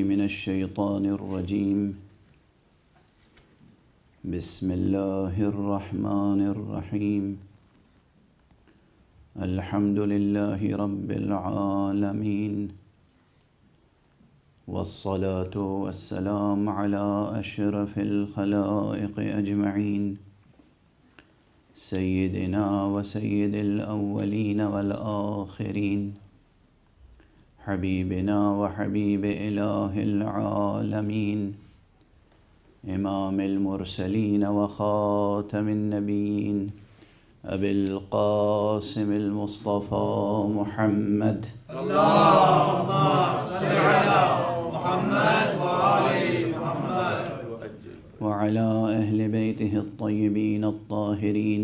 من الشيطان الرجيم بسم الله الرحمن الرحيم الحمد لله رب العالمين والصلاة والسلام على أشرف الخلائق أجمعين سيدنا وسيد الأولين والآخرين حبيبنا وحبيب إله العالمين إمام المرسلين وخاتم النبيين أبي القاسم المصطفى محمد اللهم صل على محمد وآل محمد وعلى أهل بيته الطيبين الطاهرين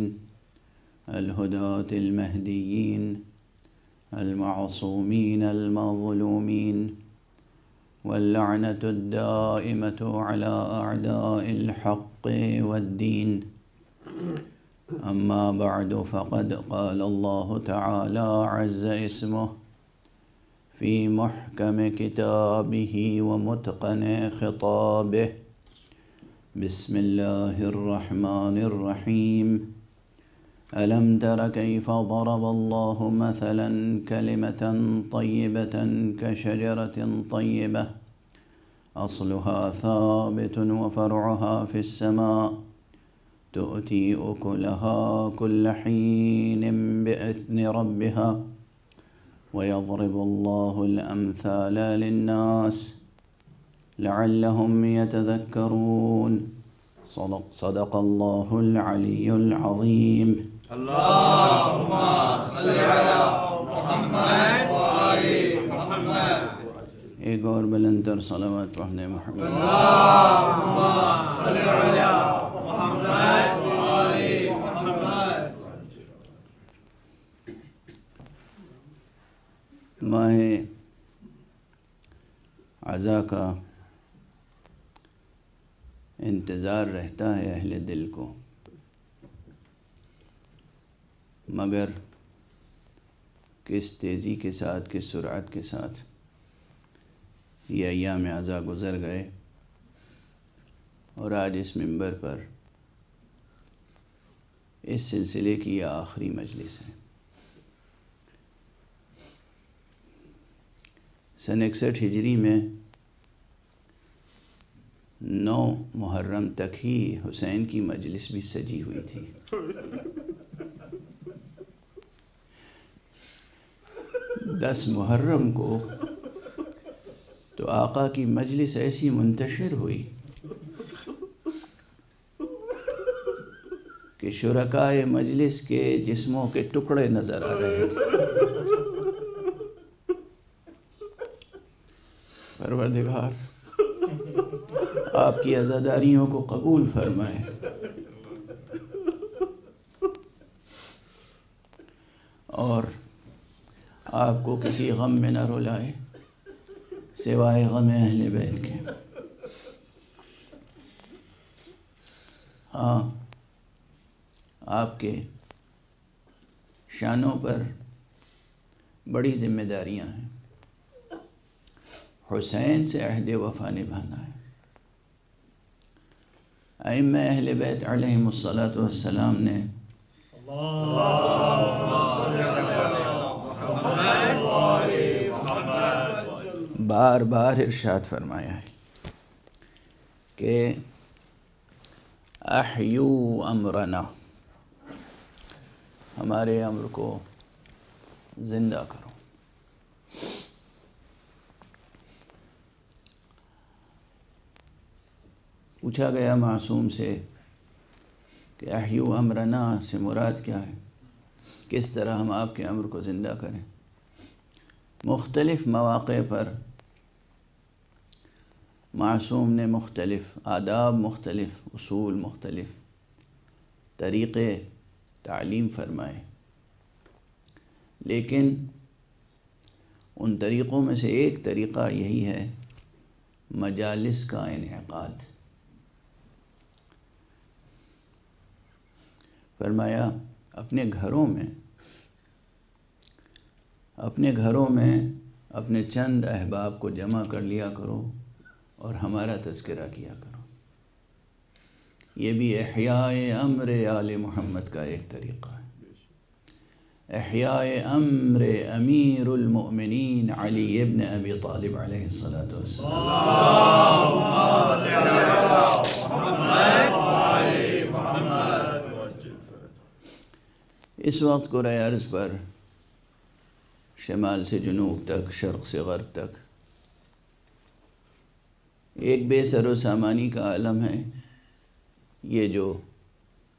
الهداة المهديين المعصومين المظلومين واللعنة الدائمة على أعداء الحق والدين أما بعد فقد قال الله تعالى عز اسمه في محكم كتابه ومتقن خطابه بسم الله الرحمن الرحيم ألم تر كيف ضرب الله مثلا كلمة طيبة كشجرة طيبة أصلها ثابت وفرعها في السماء تؤتي أكلها كل حين بإذن ربها ويضرب الله الأمثال للناس لعلهم يتذكرون صدق الله العلي العظيم اللهم صل على محمد وآل محمد ایک اور بلندر صلوات پڑھنے محمد اللهم صل على محمد وآل محمد ماہ عزا کا انتظار رہتا ہے اہل دل کو، مگر کس تیزی کے ساتھ، کس سرعت کے ساتھ یہ ایام عزا گزر گئے، اور آج اس منبر پر اس سلسلے کی یہ آخری مجلس ہے۔ سن 61 ہجری میں 9 محرم تک ہی حسین کی مجلس بھی سجی ہوئی تھی۔ 10 محرم کو تو آقا کی مجلس ایسی منتشر ہوئی کہ شرکائے مجلس کے جسموں کے ٹکڑے نظر آ رہے تھے۔ پروردگار آپ کی عزاداریوں کو قبول فرمائے، اور آپ کو کسی غم میں نہ رلائے سوائے غم اہل بیت کے۔ ہاں، آپ کے شانوں پر بڑی ذمہ داریاں ہیں۔ حسین سے عہد وفا نبھانا ہے۔ ائمہ اہل بیت علیہم الصلاۃ والسلام نے بار بار ارشاد فرمایا ہے کہ احیو امرنا، ہمارے امر کو زندہ کرو۔ پوچھا گیا معصوم سے کہ احیو امرنا سے مراد کیا ہے، کس طرح ہم آپ کے امر کو زندہ کریں؟ مختلف مواقع پر معصوم نے مختلف آداب، مختلف اصول، مختلف طریقے تعلیم فرمائے، لیکن ان طریقوں میں سے ایک طریقہ یہی ہے مجالس کا انعقاد۔ فرمایا اپنے گھروں میں اپنے چند احباب کو جمع کر لیا کرو، اور ہمارا تذکرہ کیا کرو۔ یہ بھی احیاء امر آل محمد کا ایک طریقہ ہے۔ احیاء امر امیر المؤمنین علی ابن ابی طالب علیہ الصلاۃ والسلام۔ اس وقت کرۂ ارض پر شمال سے جنوب تک، شرق سے غرب تک ایک بے سر و سامانی کا عالم ہے۔ یہ جو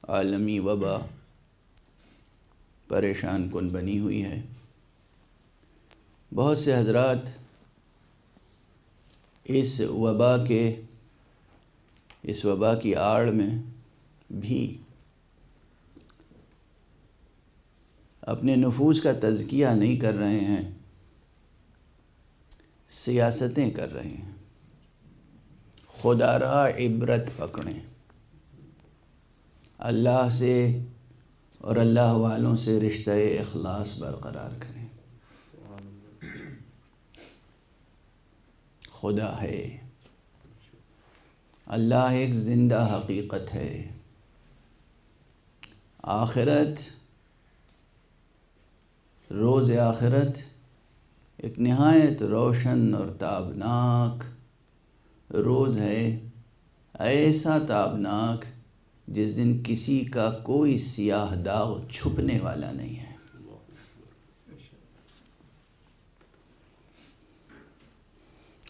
عالمی وبا پریشان کن بنی ہوئی ہے، بہت سے حضرات اس وبا کی آڑ میں بھی اپنے نفوس کا تزکیہ نہیں کر رہے ہیں، سیاستیں کر رہے ہیں۔ خدا را عبرت پکڑیں، اللہ سے اور اللہ والوں سے رشتہ اخلاص برقرار کریں۔ خدا ہے، اللہ ایک زندہ حقیقت ہے۔ آخرت، روز آخرت ایک نہایت روشن اور تابناک روز ہے، ایسا تابناک جس دن کسی کا کوئی سیاہ داغ چھپنے والا نہیں ہے۔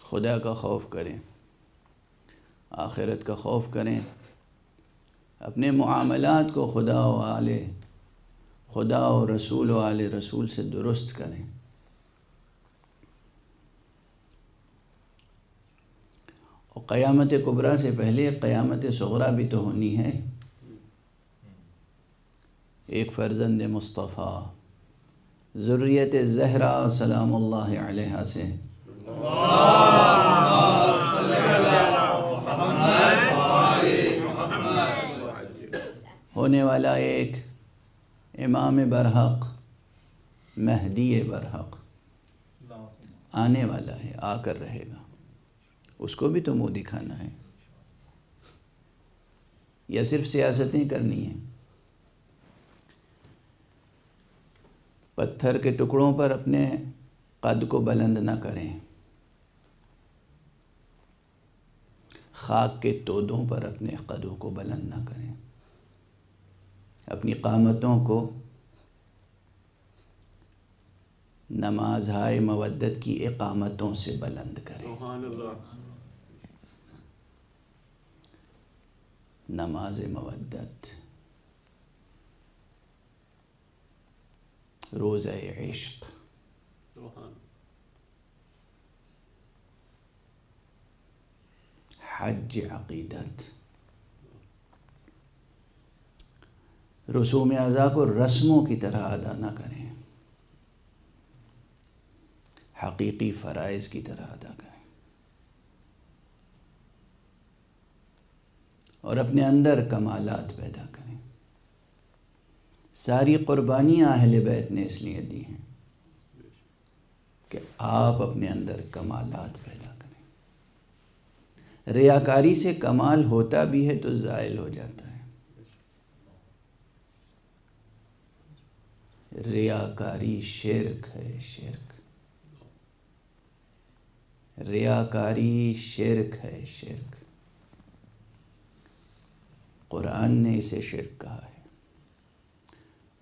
خدا کا خوف کریں، آخرت کا خوف کریں، اپنے معاملات کو خدا و رسول و آل رسول سے درست کریں۔ اور قیامت کبریٰ سے پہلے قیامت صغریٰ بھی تو ہونی ہے۔ ایک فرزند مصطفیٰ ذریت زہرا سلام اللہ علیہا سے ہونے والا ایک امام برحق، مہدی برحق آنے والا ہے، آ کر رہے گا۔ اس کو بھی تو منہ دکھانا ہے، یا صرف سیاستیں کرنی ہیں؟ پتھر کے ٹکڑوں پر اپنے قد کو بلند نہ کریں، خاک کے تودوں پر اپنے قدوں کو بلند نہ کریں، اپنی قامتوں کو نماز ہائے مودت کی اقامتوں سے بلند کریں۔ سبحان اللہ۔ نماز مودت، روزہ عشق، حج عقیدت، رسوم اعضاء کو رسموں کی طرح ادا نہ کریں، حقیقی فرائض کی طرح ادا کریں، اور اپنے اندر کمالات پیدا کریں۔ ساری قربانیاں اہل بیت نے اس لیے دی ہیں کہ آپ اپنے اندر کمالات پیدا کریں۔ ریاکاری سے کمال ہوتا بھی ہے تو زائل ہو جاتا ہے۔ ریاکاری شرک ہے، شرک۔ ریاکاری شرک ہے، شرک۔ قرآن نے اسے شرک کہا ہے۔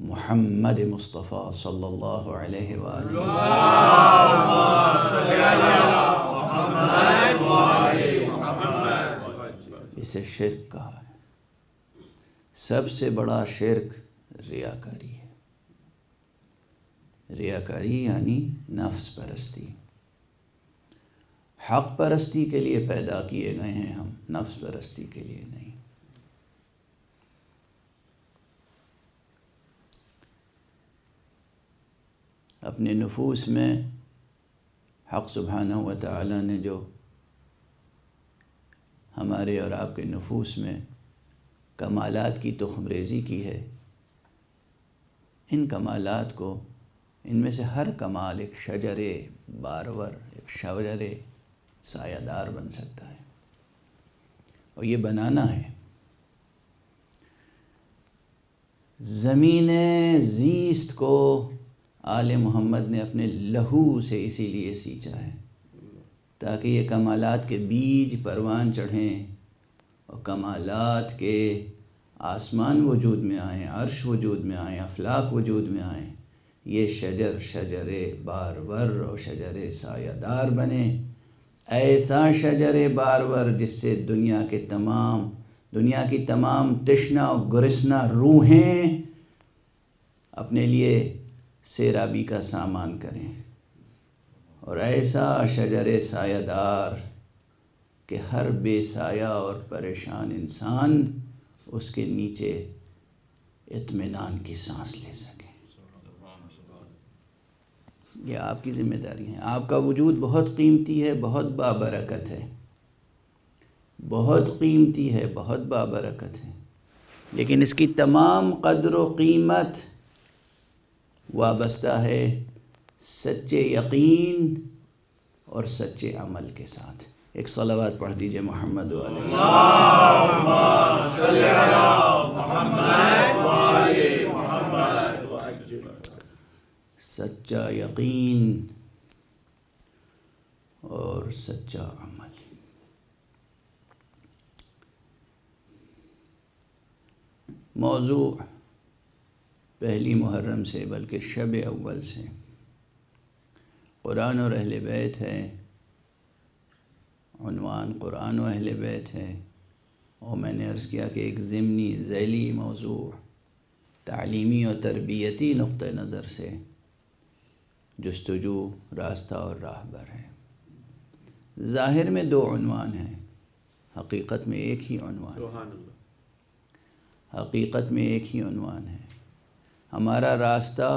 محمد مصطفیٰ صلی اللہ علیہ وآلہ وسلم اسے شرک کہا ہے۔ سب سے بڑا شرک ریاکاری ہے۔ ریاکاری یعنی نفس پرستی۔ حق پرستی کے لیے پیدا کیے گئے ہیں ہم، نفس پرستی کے لیے نہیں۔ اپنے نفوس میں حق سبحانہ و تعالی نے جو ہمارے اور آپ کے نفوس میں کمالات کی تخم ریزی کی ہے، ان کمالات کو، ان میں سے ہر کمال ایک شجر بارور، ایک شجر سایہ دار بن سکتا ہے، اور یہ بنانا ہے۔ زمین زیست کو آل محمد نے اپنے لہو سے اسی لیے سینچا ہے تاکہ یہ کمالات کے بیج پروان چڑھیں اور کمالات کے آسمان وجود میں آئیں، عرش وجود میں آئیں، افلاک وجود میں آئیں، یہ شجر بارور اور شجر سایہ دار بنے، ایسا شجر بارور جس سے دنیا کی تمام تشنہ و گرسنہ روحیں اپنے لیے سیرابی کا سامان کریں، اور ایسا شجر سایہ دار کہ ہر بے سایہ اور پریشان انسان اس کے نیچے اطمینان کی سانس لے سکے۔ یہ آپ کی ذمہ داری ہے۔ آپ کا وجود بہت قیمتی ہے، بہت بابرکت ہے، بہت قیمتی ہے، بہت بابرکت ہے، لیکن اس کی تمام قدر و قیمت وابستہ ہے سچے یقین اور سچے عمل کے ساتھ۔ ایک صلوات پڑھ دیجئے محمد علیہ اللہم صلی علی محمد وآل محمد۔ سچا یقین اور سچا عمل۔ موضوع پہلی محرم سے بلکہ شب اول سے قرآن اور اہل بیت ہے، عنوان قرآن و اہل بیت ہے، اور میں نے عرض کیا کہ ایک ضمنی ذیلی موضوع تعلیمی اور تربیتی نقطہ نظر سے جستجو، راستہ اور راہبر ہے۔ ظاہر میں دو عنوان ہیں، حقیقت میں ایک ہی عنوان ہے۔ حقیقت میں ایک ہی عنوان ہے۔ ہمارا راستہ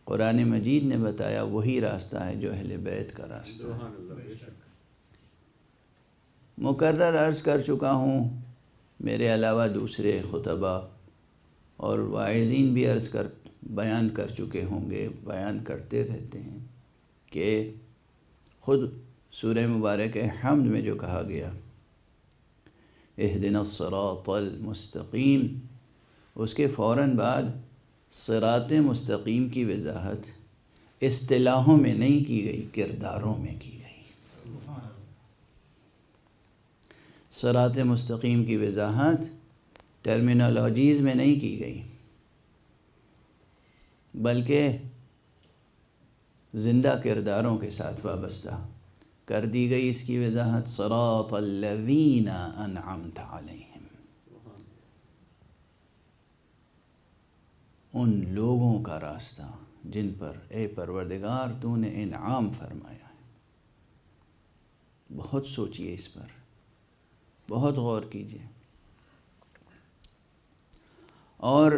قرآن مجید نے بتایا وہی راستہ ہے جو اہل بیت کا راستہ ہے۔ مکرر عرض کر چکا ہوں، میرے علاوہ دوسرے خطبہ اور واعظین بھی بیان کر چکے ہوں گے، بیان کرتے رہتے ہیں کہ خود سورہ مبارک حمد میں جو کہا گیا اہدنا الصراط المستقیم، اس کے فوراً بعد صراط مستقیم کی وضاحت اصطلاحوں میں نہیں کی گئی، کرداروں میں کی گئی۔ صراط مستقیم کی وضاحت ٹرمینالوجیز میں نہیں کی گئی، بلکہ زندہ کرداروں کے ساتھ وابستہ کر دی گئی۔ اس کی وضاحت صراط الذین انعمت علیہم، ان لوگوں کا راستہ جن پر اے پروردگار تو نے انعام فرمایا ہے۔ بہت سوچئے اس پر، بہت غور کیجئے۔ اور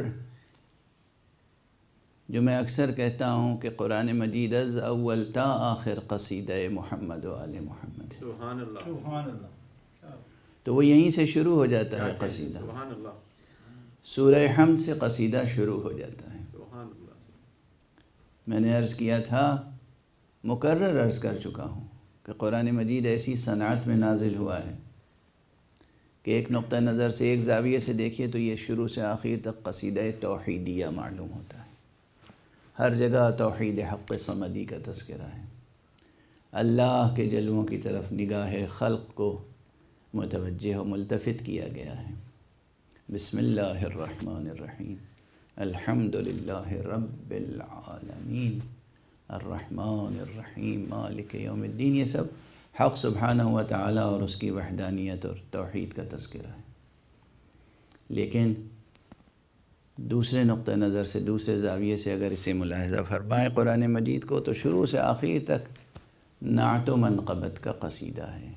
جو میں اکثر کہتا ہوں کہ قرآن مجید از اول تا آخر قصیدہ محمد و آل محمد، سبحان اللہ، سبحان اللہ، تو وہ یہیں سے شروع ہو جاتا ہے قصیدہ۔ سبحان اللہ، سورہ حمد سے قصیدہ شروع ہو جاتا ہے۔ سبحان اللہ۔ میں نے عرض کیا تھا، مکرر عرض کر چکا ہوں کہ قرآن مجید ایسی صنعت میں نازل ہوا ہے کہ ایک نقطہ نظر سے، ایک زاویے سے دیکھیے تو یہ شروع سے آخر تک قصیدہ توحیدیہ معلوم ہوتا ہے۔ ہر جگہ توحید حق صمدی کا تذکرہ ہے، اللہ کے جلووں کی طرف نگاہ خلق کو متوجہ و ملتفت کیا گیا ہے۔ بسم اللہ الرحمن الرحیم، الحمد للہ رب العالمین، الرحمن الرحیم، مالک یوم الدین۔ یہ سب حق سبحانہ و تعالیٰ اور اس کی وحدانیت اور توحید کا تذکرہ ہے۔ لیکن دوسرے نقطہ نظر سے، دوسرے زاویے سے اگر اسے ملاحظہ فرمائیں قرآن مجید کو، تو شروع سے آخر تک نعت و منقبت کا قصیدہ ہے۔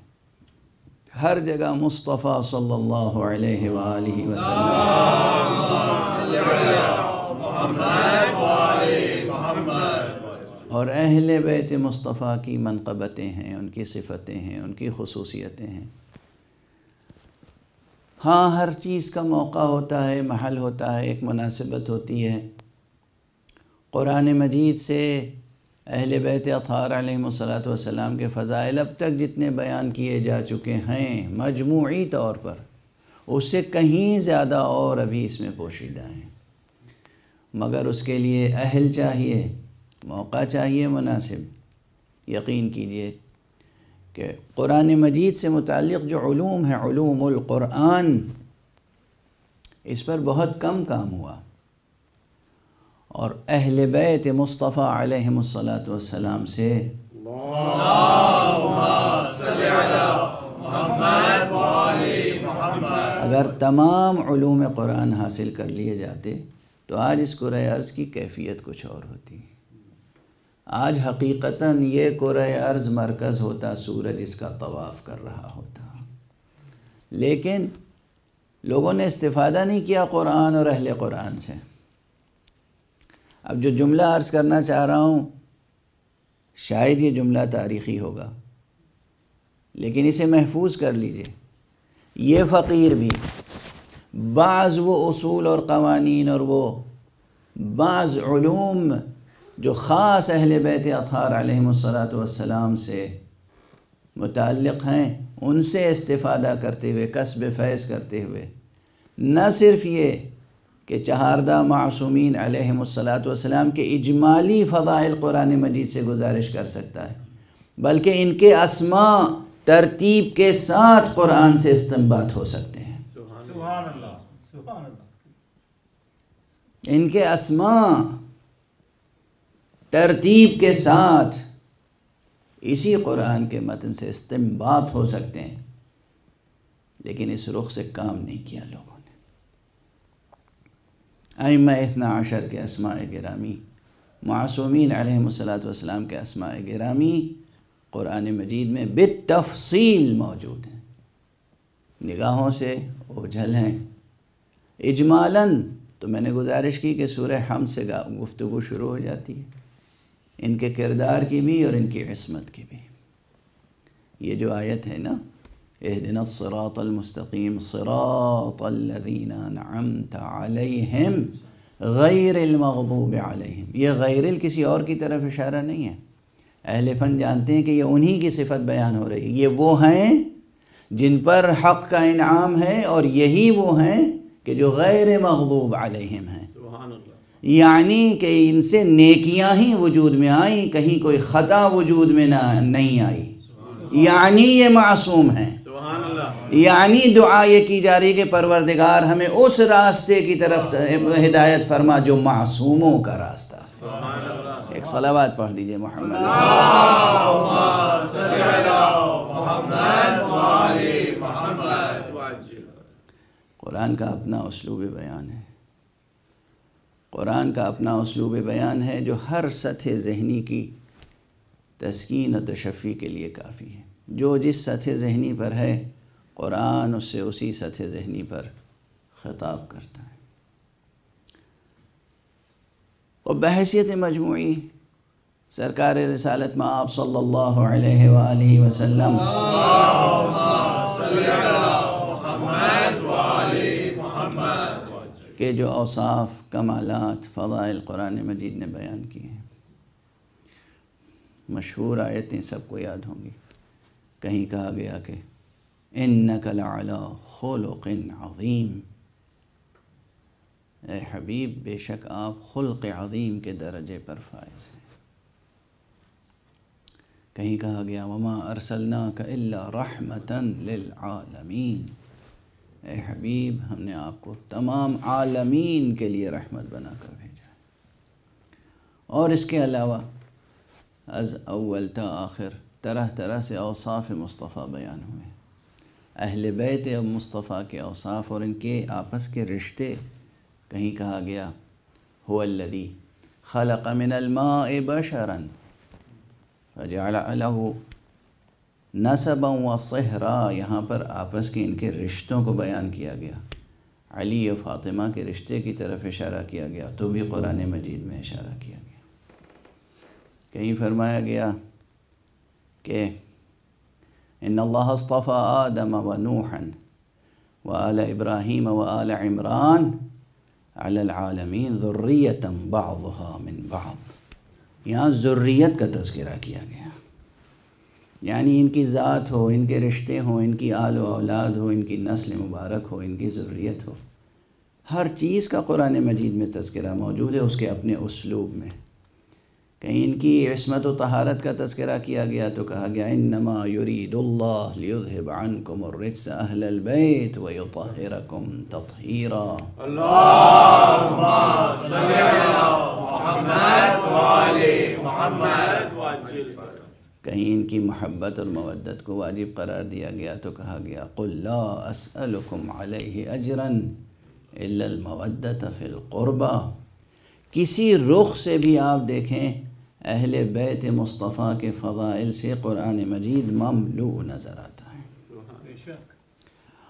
ہر جگہ مصطفیٰ صلی اللہ علیہ وآلہ وسلم، اور اہل بیت مصطفیٰ کی منقبتیں ہیں، ان کی صفتیں ہیں، ان کی خصوصیتیں ہیں۔ ہاں، ہر چیز کا موقع ہوتا ہے، محل ہوتا ہے، ایک مناسبت ہوتی ہے۔ قرآن مجید سے اہل بیت اطہار علیہم الصلاۃ والسلام کے فضائل اب تک جتنے بیان کیے جا چکے ہیں مجموعی طور پر، اس سے کہیں زیادہ اور ابھی اس میں پوشیدہ ہیں، مگر اس کے لیے اہل چاہیے، موقع چاہیے مناسب۔ یقین کیجئے کہ قرآن مجید سے متعلق جو علوم ہیں، علوم القرآن، اس پر بہت کم کام ہوا، اور اہل بیت مصطفیٰ علیہم الصلاۃ والسلام سے اگر تمام علوم قرآن حاصل کر لیے جاتے تو آج اس کرۂ ارض کی کیفیت کچھ اور ہوتی۔ آج حقیقتاً یہ کرۂ ارض مرکز ہوتا، سورج اس کا طواف کر رہا ہوتا، لیکن لوگوں نے استفادہ نہیں کیا قرآن اور اہل قرآن سے۔ اب جو جملہ عرض کرنا چاہ رہا ہوں شاید یہ جملہ تاریخی ہوگا، لیکن اسے محفوظ کر لیجئے۔ یہ فقیر بھی بعض وہ اصول اور قوانین اور وہ بعض علوم جو خاص اہل بیت اطہار علیہم الصلاۃ والسلام سے متعلق ہیں، ان سے استفادہ کرتے ہوئے، کسب فیض کرتے ہوئے، نہ صرف یہ کہ چہاردہ معصومین علیہم الصلاۃ والسلام کے اجمالی فضائل قرآن مجید سے گزارش کر سکتا ہے، بلکہ ان کے اسماء ترتیب کے ساتھ قرآن سے استنباط ہو سکتے ہیں۔ سبحان اللہ، سبحان اللہ۔ ان کے اسماء ترتیب کے ساتھ اسی قرآن کے متن سے استنباط ہو سکتے ہیں، لیکن اس رخ سے کام نہیں کیا لوگوں نے۔ ائمہ 12 کے اسماء گرامی، معصومین علیہم الصلاۃ والسلام کے اسماء گرامی قرآن مجید میں بالتفصیل موجود ہیں، نگاہوں سے اوجھل ہیں۔ اجمالاً تو میں نے گزارش کی کہ سورہ حمد سے گفتگو شروع ہو جاتی ہے، ان کے کردار کی بھی اور ان کی عصمت کی بھی۔ یہ جو آیت ہے نا، اہدنا الصراط المستقیم صراط الذین انعمت علیہم غیر المغضوب علیہم، یہ غیر کسی اور کی طرف اشارہ نہیں ہے۔ اہل فن جانتے ہیں کہ یہ انہی کی صفت بیان ہو رہی ہے، یہ وہ ہیں جن پر حق کا انعام ہے، اور یہی وہ ہیں کہ جو غیر مغضوب علیہم ہیں، یعنی کہ ان سے نیکیاں ہی وجود میں آئیں، کہیں کوئی خطا وجود میں نہیں آئی، یعنی یہ معصوم ہیں۔ یعنی دعا یہ کی جا رہی کہ پروردگار ہمیں اس راستے کی طرف ہدایت فرما جو معصوموں کا راستہ۔ ایک صلوات پڑھ دیجئے محمد۔ اللہم صلی علی محمد وآل محمد۔ قرآن کا اپنا اسلوب بیان ہے، قرآن کا اپنا اسلوب بیان ہے جو ہر سطح ذہنی کی تسکین و تشفی کے لیے کافی ہے۔ جو جس سطح ذہنی پر ہے قرآن اس سے اسی سطح ذہنی پر خطاب کرتا ہے، اور بحیثیت مجموعی سرکار رسالت مآب صلی اللہ علیہ وآلہ وسلم کے جو اوصاف، کمالات، فضائل قرآن مجید نے بیان کیے ہیں، مشہور آیتیں سب کو یاد ہوں گی۔ کہیں کہا گیا کہ اِنَّكَ لَعَلَىٰ خُلُقٍ عَظِيمٍ، اے حبیب بے شک آپ خلق عظیم کے درجے پر فائز ہیں۔ کہیں کہا گیا وَمَا أَرْسَلْنَاكَ إِلَّا رَحْمَةً لِلْعَالَمِينَ، اے حبیب ہم نے آپ کو تمام عالمین کے لیے رحمت بنا کر بھیجا ہے۔ اور اس کے علاوہ از اول تا آخر طرح طرح سے اوصاف مصطفیٰ بیان ہوئے، اہل بیت مصطفیٰ کے اوصاف اور ان کے آپس کے رشتے۔ کہیں کہا گیا هو الذی خلق من الماء بشرا فجعل له نسبا وصہرا، یہاں پر آپس کے ان کے رشتوں کو بیان کیا گیا، علی و فاطمہ کے رشتے کی طرف اشارہ کیا گیا، تو بھی قرآن مجید میں اشارہ کیا گیا۔ کہیں فرمایا گیا کہ ان اللہ اصطفى آدم ونوحا وآل ابراہیم وآل عمران علی العالمین ذریة بعضها من بعض یہاں ذریت کا تذکرہ کیا گیا، یعنی ان کی ذات ہو، ان کے رشتے ہوں، ان کی آل و اولاد ہو، ان کی نسل مبارک ہو، ان کی ذریت ہو، ہر چیز کا قرآن مجید میں تذکرہ موجود ہے، اس کے اپنے اسلوب میں۔ کہیں ان کی عصمت و طہارت کا تذکرہ کیا گیا تو کہا گیا انما یرید اللہ لیذہب عنکم الرجس اہل البیت ویطہرکم تطہیرا۔ اللہم صلی علی محمد وآل محمد وعجل۔ کہیں ان کی محبت اور مودت کو واجب قرار دیا گیا تو کہا گیا قل لا اسألکم علیہ اجرا الا المودۃ فی القربى۔ کسی رخ سے بھی آپ دیکھیں اہل بیت مصطفیٰ کے فضائل سے قرآن مجید مملوء نظر آتا ہے۔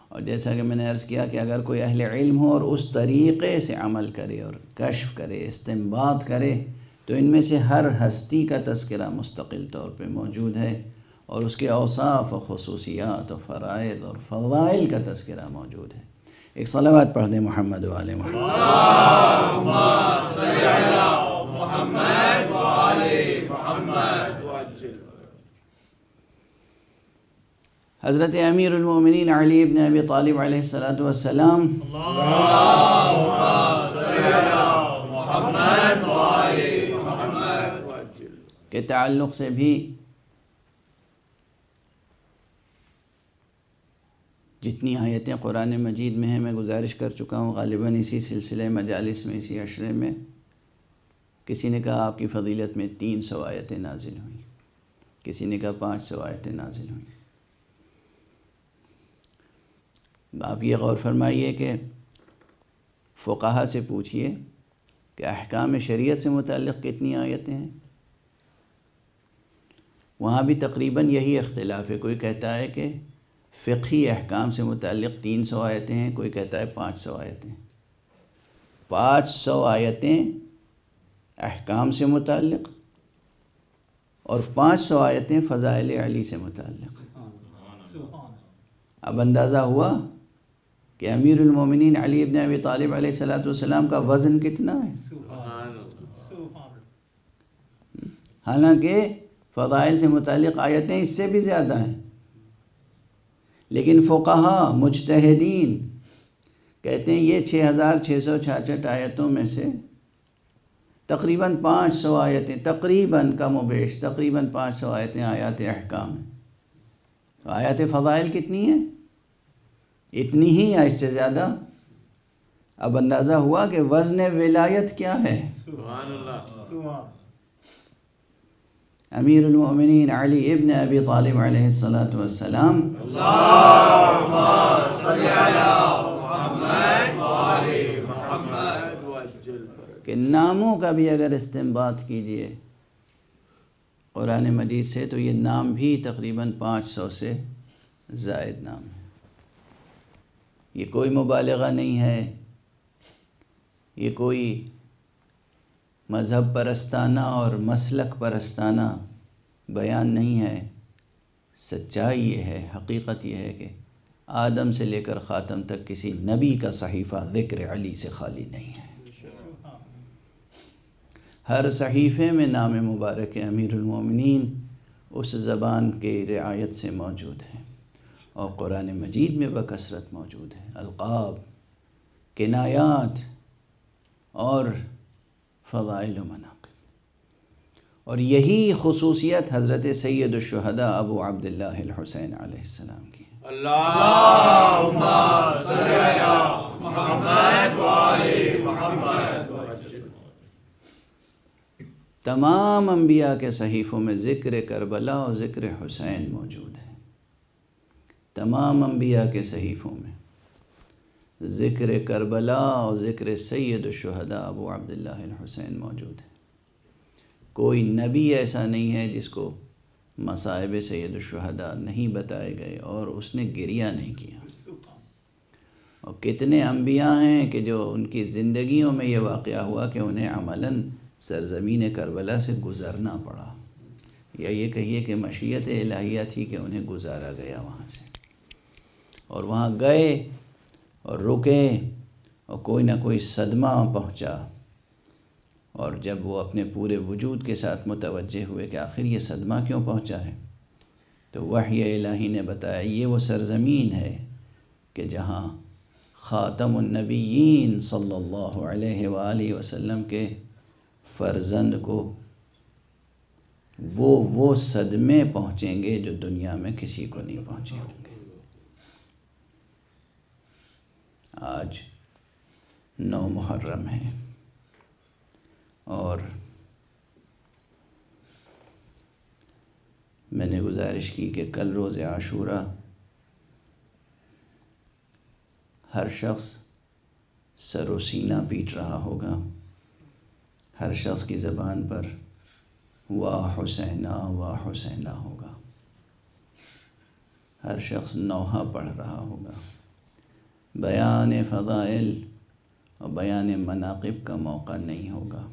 اور جیسا کہ میں نے عرض کیا کہ اگر کوئی اہل علم ہو اور اس طریقے سے عمل کرے اور کشف کرے، استنباط کرے، تو ان میں سے ہر ہستی کا تذکرہ مستقل طور پہ موجود ہے، اور اس کے اوصاف و خصوصیات و فرائض اور فضائل کا تذکرہ موجود ہے۔ ایک صلوات پڑھ دیں محمد و آل محمد۔ اللہم صلی علی محمد وآل محمد وعجل۔ حضرت امیر المومنین علی ابن ابی طالب علیہ السلام اللہم صلی علی محمد وآل محمد وعجل کے تعلق سے بھی جتنی آیتیں قرآن مجید میں ہیں میں گزارش کر چکا ہوں، غالباً اسی سلسلے مجالس میں، اسی عشرے میں کسی نے کہا آپ کی فضیلت میں 300 آیتیں نازل ہوئیں، کسی نے کہا 500 آیتیں نازل ہوئیں۔ آپ یہ غور فرمائیے کہ فقہا سے پوچھئے کہ احکام شریعت سے متعلق کتنی آیتیں ہیں، وہاں بھی تقریباً یہی اختلاف ہے۔ کوئی کہتا ہے کہ فقہی احکام سے متعلق 300 آیتیں ہیں، کوئی کہتا ہے 500 آیتیں۔ 500 آیتیں احکام سے متعلق اور 500 آیتیں فضائل علی سے متعلق۔ اب اندازہ ہوا کہ امیر المومنین علی ابن ابی طالب علیہ السلام کا وزن کتنا ہے، حالانکہ فضائل سے متعلق آیتیں اس سے بھی زیادہ ہیں، لیکن فقہا مجتہدین کہتے ہیں یہ 6666 آیتوں میں سے تقریباً 500 آیتیں، تقریباً کم و بیش تقریباً 500 آیتیں آیات احکام ہیں۔ تو آیات فضائل کتنی ہیں؟ اتنی ہی یا اس سے زیادہ؟ اب اندازہ ہوا کہ وزن ولایت کیا ہے۔ سبحان اللہ۔ امیر المومنین علی ابن ابی طالب علیہ السلام اللہم صلی علی محمد وآل محمد وعجل۔ کہ ناموں کا بھی اگر استنباط کیجئے قرآن مجید سے تو یہ نام بھی تقریباً 500 سے زائد نام ہے۔ یہ کوئی مبالغہ نہیں ہے، یہ کوئی مذہب پرستانہ اور مسلک پرستانہ بیان نہیں ہے۔ سچائی یہ ہے، حقیقت یہ ہے کہ آدم سے لے کر خاتم تک کسی نبی کا صحیفہ ذکر علی سے خالی نہیں ہے۔ ہر صحیفے میں نام مبارک امیر المومنین اس زبان کے رعایت سے موجود ہے، اور قرآن مجید میں بکثرت موجود ہے، القاب، کنایات اور فضائل و مناقب۔ اور یہی خصوصیت حضرت سید الشہداء ابو عبداللہ الحسین علیہ السلام کی ہے۔ اللہم صلی علی محمد وآل محمد وعجل۔ تمام انبیاء کے صحیفوں میں ذکر کربلا اور ذکر حسین موجود ہے، تمام انبیاء کے صحیفوں میں ذکر کربلا اور ذکر سید الشہداء ابو عبداللہ الحسین موجود ہے۔ کوئی نبی ایسا نہیں ہے جس کو مصائب سید الشہداء نہیں بتائے گئے اور اس نے گریہ نہیں کیا۔ اور کتنے انبیاء ہیں کہ جو ان کی زندگیوں میں یہ واقعہ ہوا کہ انہیں عملاً سرزمین کربلا سے گزرنا پڑا، یا یہ کہیے کہ مشیت الہیہ تھی کہ انہیں گزارا گیا وہاں سے، اور وہاں گئے اور رکے اور کوئی نہ کوئی صدمہ پہنچا، اور جب وہ اپنے پورے وجود کے ساتھ متوجہ ہوئے کہ آخر یہ صدمہ کیوں پہنچا ہے، تو وحی الہی نے بتایا یہ وہ سرزمین ہے کہ جہاں خاتم النبیین صلی اللہ علیہ وآلہ وسلم کے فرزند کو وہ صدمے پہنچیں گے جو دنیا میں کسی کو نہیں پہنچے ہوں گے۔ آج 9 محرم ہے اور میں نے گزارش کی کہ کل روز عاشورہ ہر شخص سر و سینہ پیٹ رہا ہوگا، ہر شخص کی زبان پر واہ حسینہ واہ حسینہ ہوگا، ہر شخص نوحہ پڑھ رہا ہوگا۔ بیان فضائل اور بیان مناقب کا موقع نہیں ہوگا،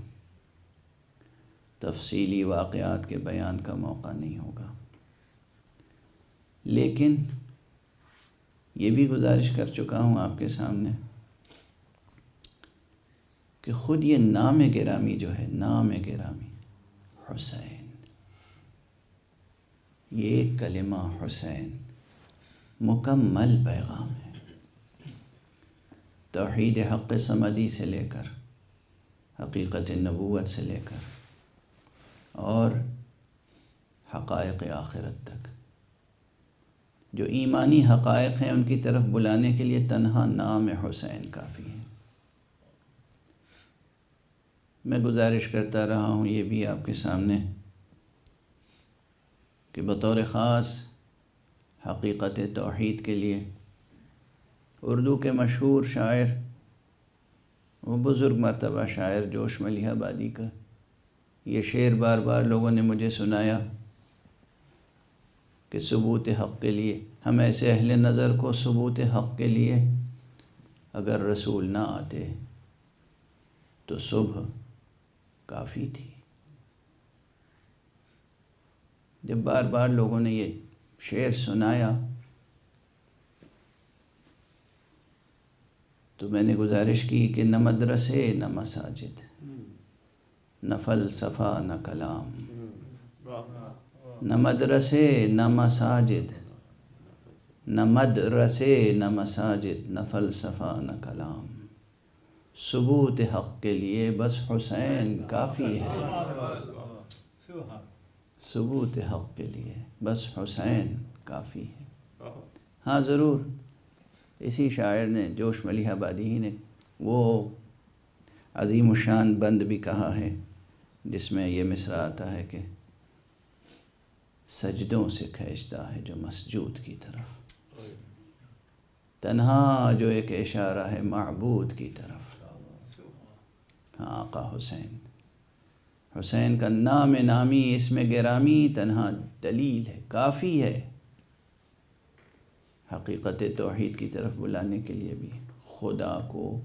تفصیلی واقعات کے بیان کا موقع نہیں ہوگا، لیکن یہ بھی گزارش کر چکا ہوں آپ کے سامنے کہ خود یہ نام گرامی جو ہے، نام گرامی حسین، یہ ایک کلمہ حسین مکمل پیغام ہے، توحید حق صمدی سے لے کر حقیقت نبوت سے لے کر اور حقائق آخرت تک، جو ایمانی حقائق ہیں ان کی طرف بلانے کے لیے تنہا نام حسین کافی ہے۔ میں گزارش کرتا رہا ہوں یہ بھی آپ کے سامنے کہ بطور خاص حقیقت توحید کے لیے اردو کے مشہور شاعر، وہ بزرگ مرتبہ شاعر جوش ملیح آبادی کا یہ شعر بار بار لوگوں نے مجھے سنایا کہ ثبوت حق کے لیے، ہم ایسے اہل نظر کو ثبوت حق کے لیے اگر رسول نہ آتے تو صبح کافی تھی۔ جب بار بار لوگوں نے یہ شعر سنایا تو میں نے گزارش کی کہ نہ مدرسے نہ مساجد، نہ فلسفہ نہ کلام، نہ مدرسے نہ مساجد، نہ مدرسے نہ مساجد، نہ فلسفہ نہ کلام، ثبوت حق کے لیے بس حسین کافی ہے، ثبوت حق کے لیے بس حسین کافی ہے۔ ہاں ضرور اسی شاعر نے، جوش ملیح آبادی ہی نے، وہ عظیم الشان بند بھی کہا ہے جس میں یہ مصرع آتا ہے کہ سجدوں سے کھینچتا ہے جو مسجود کی طرف، تنہا جو ایک اشارہ ہے معبود کی طرف۔ ہاں آقا حسین، حسین کا نام نامی، اسم گرامی تنہا دلیل ہے، کافی ہے حقیقت توحید کی طرف بلانے کے لیے بھی، خدا کو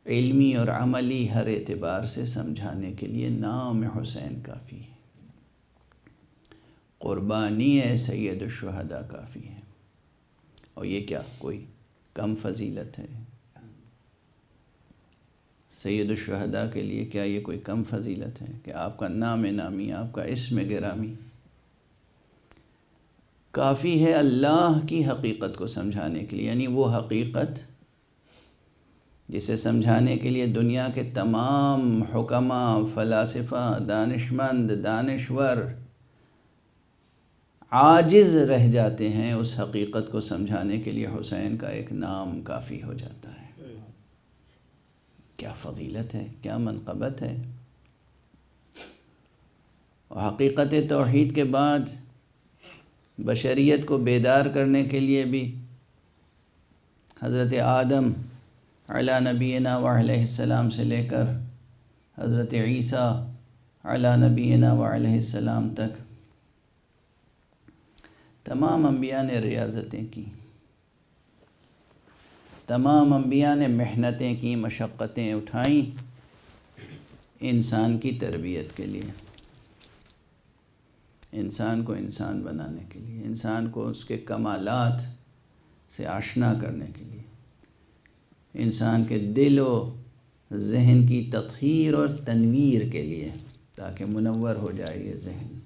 علمی اور عملی ہر اعتبار سے سمجھانے کے لیے نام حسین کافی ہے، قربانی سید الشہداء کافی ہے۔ اور یہ کیا کوئی کم فضیلت ہے؟ سید الشہداء کے لیے کیا یہ کوئی کم فضیلت ہے کہ آپ کا نام نامی، آپ کا اسم گرامی کافی ہے اللہ کی حقیقت کو سمجھانے کے لیے، یعنی وہ حقیقت جسے سمجھانے کے لیے دنیا کے تمام حکماء، فلاسفہ، دانشمند، دانشور عاجز رہ جاتے ہیں، اس حقیقت کو سمجھانے کے لیے حسین کا ایک نام کافی ہو جاتا ہے۔ کیا فضیلت ہے، کیا منقبت ہے۔ اور حقیقت توحید کے بعد بشریت کو بیدار کرنے کے لیے بھی حضرت آدم علی نبینا وعلیہ السلام سے لے کر حضرت عیسیٰ علی نبینا وعلیہ السلام تک تمام انبیاء نے ریاضتیں کی، تمام انبیاء نے محنتیں کی، مشقتیں اٹھائیں انسان کی تربیت کے لیے، انسان کو انسان بنانے کے لیے، انسان کو اس کے کمالات سے آشنا کرنے کے لیے، انسان کے دل و ذہن کی تطہیر اور تنویر کے لیے، تاکہ منور ہو جائے یہ ذہن،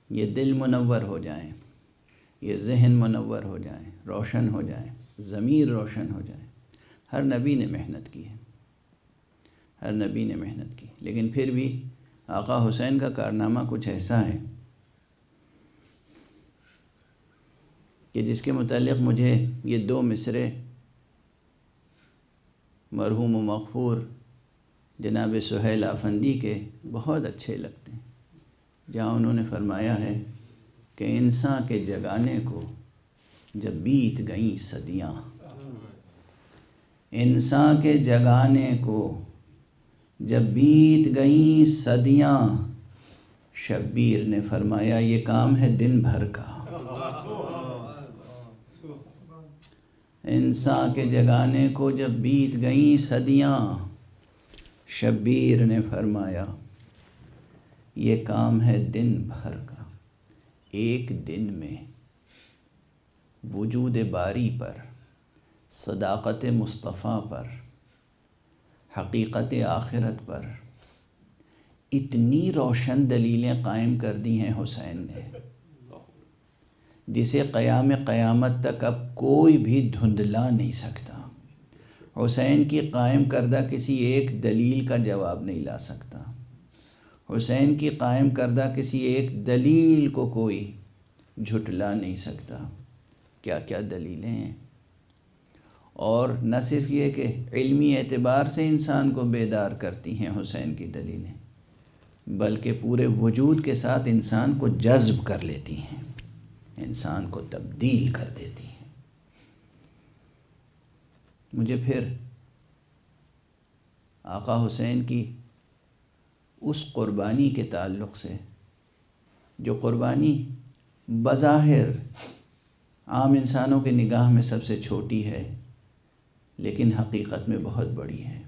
یہ دل منور ہو جائیں، یہ ذہن منور ہو جائیں، روشن ہو جائیں، ضمیر روشن ہو جائے۔ ہر نبی نے محنت کی ہے، ہر نبی نے محنت کی، لیکن پھر بھی آقا حسین کا کارنامہ کچھ ایسا ہے کہ جس کے متعلق مجھے یہ 2 مصرے مرحوم و مغفور جناب سہیل آفندی کے بہت اچھے لگتے ہیں، جہاں انہوں نے فرمایا ہے کہ انسان کے جگانے کو جب بیت گئیں صدیاں، انسان کے جگانے کو جب بیت گئیں صدیاں، شبیر نے فرمایا یہ کام ہے دن بھر کا۔ انسان کے جگانے کو جب بیت گئیں صدیاں، شبیر نے فرمایا یہ کام ہے دن بھر کا۔ ایک دن میں وجود باری پر، صداقت مصطفیٰ پر، حقیقت آخرت پر اتنی روشن دلیلیں قائم کر دی ہیں حسین نے، جسے قیام قیامت تک اب کوئی بھی دھندلا نہیں سکتا۔ حسین کی قائم کردہ کسی ایک دلیل کا جواب نہیں لا سکتا، حسین کی قائم کردہ کسی ایک دلیل کو کوئی جھٹلا نہیں سکتا۔ کیا کیا دلیلیں ہیں، اور نہ صرف یہ کہ علمی اعتبار سے انسان کو بیدار کرتی ہیں حسین کی دلیلیں، بلکہ پورے وجود کے ساتھ انسان کو جذب کر لیتی ہیں، انسان کو تبدیل کر دیتی ہیں۔ مجھے پھر آقا حسین کی اس قربانی کے تعلق سے، جو قربانی بظاہر عام انسانوں کے نگاہ میں سب سے چھوٹی ہے لیکن حقیقت میں بہت بڑی ہے،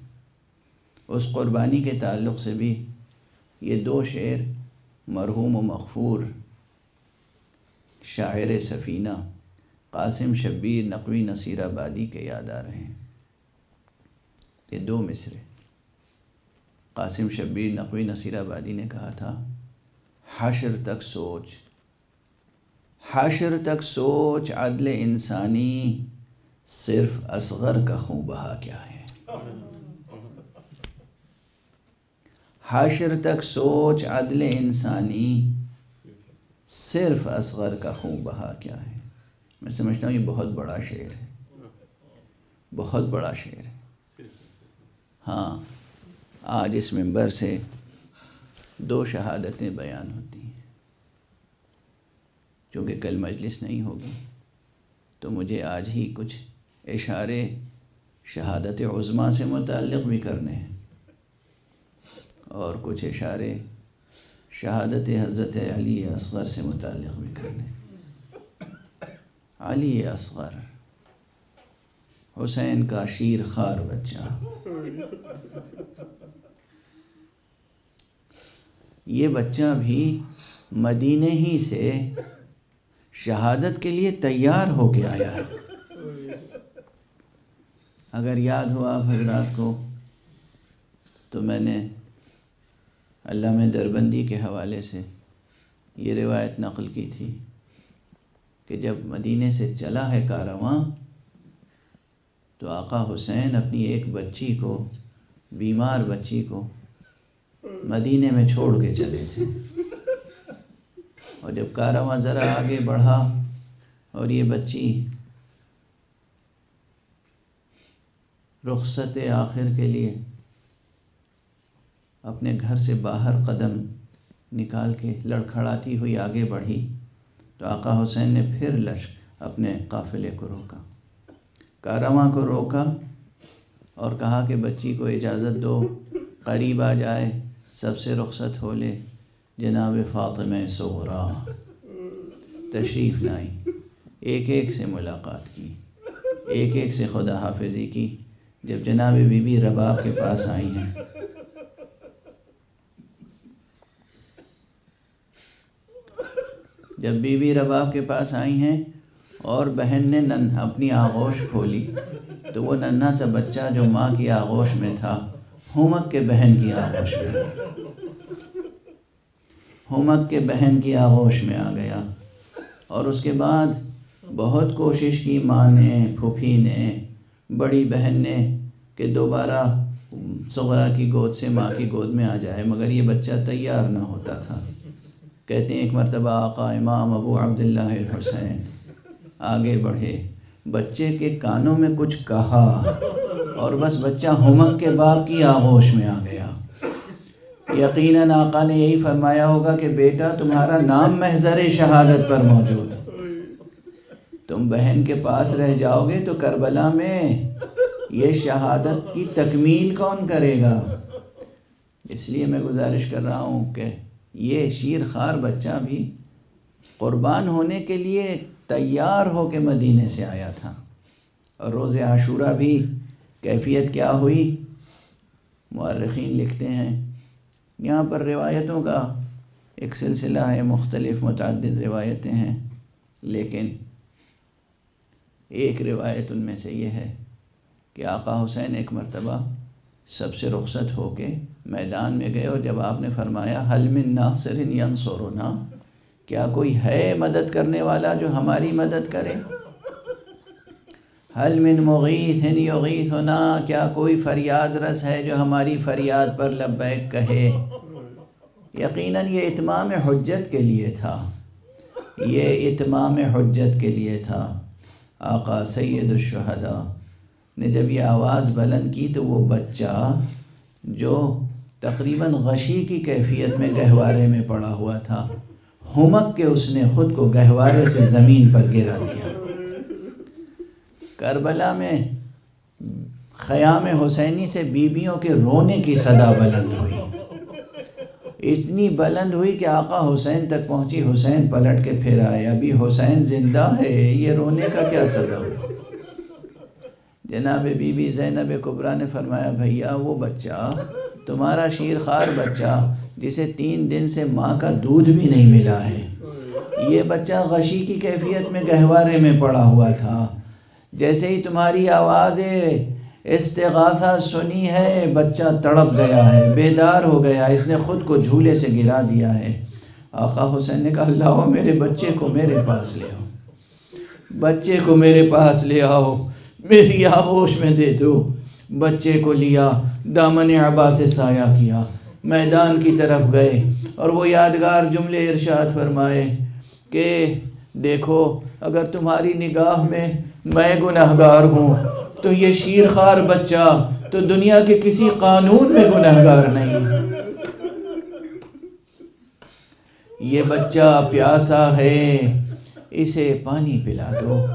اس قربانی کے تعلق سے بھی یہ 2 شعر مرحوم و مغفور شاعر سفینہ قاسم شبیر نقوی نصیر آبادی کے یاد آ رہے ہیں۔ یہ 2 مصرے قاسم شبیر نقوی نصیر آبادی نے کہا تھا، حشر تک سوچ، حشر تک سوچ عدل انسانی، صرف اصغر کا خون بہا کیا ہے۔ حشر تک سوچ عدل انسانی، صرف اصغر کا خون بہا کیا ہے۔ میں سمجھتا ہوں یہ بہت بڑا شعر ہے، بہت بڑا شعر ہے۔ ہاں، آج اس منبر سے 2 شہادتیں بیان ہوتی ہیں، چونکہ کل مجلس نہیں ہوگی تو مجھے آج ہی کچھ اشارے شہادت عظمیٰ سے متعلق بھی کرنے ہیں، اور کچھ اشارے شہادت حضرت علی اصغر سے متعلق بھی کرنے ہیں۔ علی اصغر، حسین کا شیر خوار بچہ، یہ بچہ بھی مدینے ہی سے شہادت کے لیے تیار ہو کے آیا ہے۔ اگر یاد ہوا آپ حضرات کو تو میں نے علامہ دربندی کے حوالے سے یہ روایت نقل کی تھی کہ جب مدینے سے چلا ہے کارواں تو آقا حسین اپنی ایک بچی کو، بیمار بچی کو مدینے میں چھوڑ کے چلے تھے، اور جب کارواں ذرا آگے بڑھا اور یہ بچی رخصت آخر کے لیے اپنے گھر سے باہر قدم نکال کے لڑکھڑاتی ہوئی آگے بڑھی تو آقا حسین نے پھر اپنے قافلے کو روکا، کارواں کو روکا اور کہا کہ بچی کو اجازت دو، قریب آ جائے، سب سے رخصت ہو لے۔ جناب فاطمہ صغریٰ تشریف لائی، ایک ایک سے ملاقات کی، ایک ایک سے خدا حافظی کی۔ جب جناب بی بی رباب کے پاس آئی ہیں جب بی بی رباب کے پاس آئی ہیں اور بہن نے اپنی آغوش کھولی تو وہ ننھا سا بچہ جو ماں کی آغوش میں تھا ہومک کے بہن کی آغوش میں ہومک کے بہن کی آغوش میں آ گیا۔ اور اس کے بعد بہت کوشش کی ماں نے، پھوپھی نے، بڑی بہن نے کہ دوبارہ صغرا کی گود سے ماں کی گود میں آ جائے، مگر یہ بچہ تیار نہ ہوتا تھا۔ کہتے ہیں ایک مرتبہ آقا امام ابو عبداللہ الحسین آگے بڑھے، بچے کے کانوں میں کچھ کہا اور بس بچہ ہومک کے باپ کی آغوش میں آ گیا۔ یقیناً آقا نے یہی فرمایا ہوگا کہ بیٹا تمہارا نام محضر شہادت پر موجود، تم بہن کے پاس رہ جاؤ گے تو کربلا میں یہ شہادت کی تکمیل کون کرے گا؟ اس لیے میں گزارش کر رہا ہوں کہ یہ شیر خوار بچہ بھی قربان ہونے کے لیے تیار ہو کے مدینے سے آیا تھا۔ اور روز عاشورہ بھی کیفیت کیا ہوئی؟ مورخین لکھتے ہیں، یہاں پر روایتوں کا ایک سلسلہ ہے، مختلف متعدد روایتیں ہیں، لیکن ایک روایت ان میں سے یہ ہے کہ آقا حسین ایک مرتبہ سب سے رخصت ہو کے میدان میں گئے، اور جب آپ نے فرمایا حل من ناصر ینصرنا، کیا کوئی ہے مدد کرنے والا جو ہماری مدد کرے؟ حل من مغیث یغیثنا، کیا کوئی فریاد رس ہے جو ہماری فریاد پر لبیک کہے؟ یقیناً یہ اتمام حجت کے لیے تھا، یہ اتمام حجت کے لیے تھا۔ آقا سید الشہداء نے جب یہ آواز بلند کی تو وہ بچہ جو تقریباً غشی کی کیفیت میں گہوارے میں پڑا ہوا تھا، ہومک کے اس نے خود کو گہوارے سے زمین پر گرا دیا۔ کربلا میں خیام حسینی سے بیویوں کے رونے کی صدا بلند ہوئی، اتنی بلند ہوئی کہ آقا حسین تک پہنچی۔ حسین پلٹ کے پھر آئے، ابھی حسین زندہ ہے، یہ رونے کا کیا سبب ہے؟ جناب بی بی زینب کبریٰ نے فرمایا بھیا وہ بچہ تمہارا شیر خوار بچہ جسے 3 دن سے ماں کا دودھ بھی نہیں ملا ہے، یہ بچہ غشی کی کیفیت میں گہوارے میں پڑا ہوا تھا، جیسے ہی تمہاری آواز استغاثہ سنی ہے بچہ تڑپ گیا ہے، بیدار ہو گیا، اس نے خود کو جھولے سے گرا دیا ہے۔ آقا حسین نے کہا اللہ میرے بچے کو میرے پاس لے آؤ، بچے کو میرے پاس لے آؤ، میری آغوش میں دے دو۔ بچے کو لیا، دامن عبا سے سایہ کیا، میدان کی طرف گئے اور وہ یادگار جملے ارشاد فرمائے کہ دیکھو اگر تمہاری نگاہ میں گنہگار ہوں تو یہ شیر خوار بچہ تو دنیا کے کسی قانون میں گنہگار نہیں، یہ بچہ پیاسا ہے، اسے پانی پلا دو۔